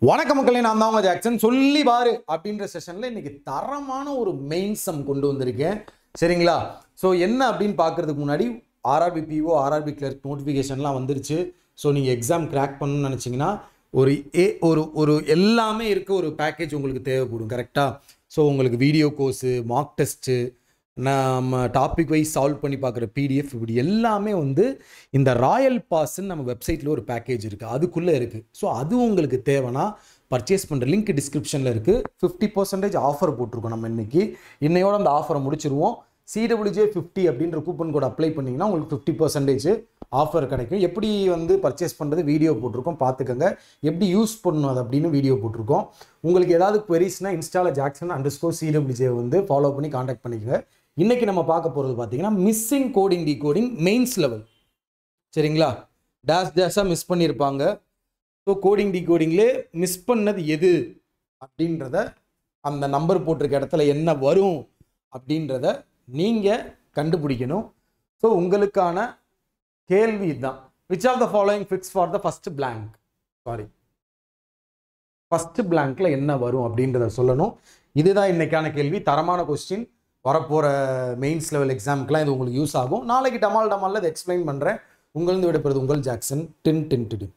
வணக்கம் மக்களே, நான் தான் உங்க ஜாக்சன். சொல்லி பாரு அப்படின்ற செஷன்ல இன்னைக்கு தரமான ஒரு மெயின் சம் கொண்டு வந்திருக்கேன். சரிங்களா? ஸோ என்ன அப்படின்னு பார்க்கறதுக்கு முன்னாடி ஆர்ஆர்பி பிஓ ஆர்ஆர்பி கிளர்க் நோட்டிஃபிகேஷன்லாம் வந்துருச்சு. ஸோ நீங்கள் எக்ஸாம் கிராக் பண்ணணும்னு நினச்சிங்கன்னா ஒரு எல்லாமே இருக்க ஒரு பேக்கேஜ் உங்களுக்கு தேவைப்படும். கரெக்டாக? ஸோ உங்களுக்கு வீடியோ கோர்ஸு, மார்க் டெஸ்ட்டு, நம்ம டாபிக் வைஸ் சால்வ் பண்ணி பார்க்குற பிடிஎஃப், இப்படி எல்லாமே வந்து இந்த ராயல் பாஸ்ன்னு நம்ம வெப்சைட்டில் ஒரு பேக்கேஜ் இருக்குது, அதுக்குள்ளே இருக்குது. ஸோ அது உங்களுக்கு தேவைன்னா பர்ச்சேஸ் பண்ணுற லிங்க் டிஸ்கிரிப்ஷனில் இருக்குது. 50% ஆஃபர் போட்டிருக்கோம் நம்ம இன்னையோட அந்த ஆஃபரை முடிச்சிருவோம். CWJ50 அப்படின்ற கூப்பன் கோட் அப்ளை பண்ணிங்கன்னா உங்களுக்கு 50% ஆஃபர் கிடைக்கும். எப்படி வந்து பர்ச்சேஸ் பண்ணுறது வீடியோ போட்டிருக்கோம், பார்த்துக்கோங்க. எப்படி யூஸ் பண்ணணும் அது அப்படின்னு வீடியோ போட்டிருக்கோம். உங்களுக்கு ஏதாவது குவெரிஸ்னால் இன்ஸ்டாவில் Jackson_CWJ வந்து ஃபாலோ பண்ணி காண்டாக்ட் பண்ணிக்கோங்க. இன்றைக்கி நம்ம பார்க்க போகிறது பார்த்தீங்கன்னா missing coding decoding mains level. சரிங்களா? டேஷாக மிஸ் பண்ணியிருப்பாங்க. ஸோ கோடிங் டிகோடிங்லே மிஸ் பண்ணது எது அப்படின்றத, அந்த நம்பர் போட்டிருக்க இடத்துல என்ன வரும் அப்படின்றத நீங்கள் கண்டுபிடிக்கணும். ஸோ உங்களுக்கான கேள்வி தான், which of the following fix for the first blank. First பிளாங்க்ல என்ன வரும் அப்படின்றத சொல்லணும். இதுதான் இன்னைக்கான கேள்வி. தரமான கொஸ்டின். வரப்போகிற மெயின்ஸ் லெவல் எக்ஸாமுக்குலாம் இது உங்களுக்கு யூஸ் ஆகும். நாளைக்கு டமாலில் இதை எக்ஸ்பிளைன் பண்ணுறேன். உங்களிருந்து விடைபெறுவது உங்கள் ஜாக்சன். டின் டின் டின்.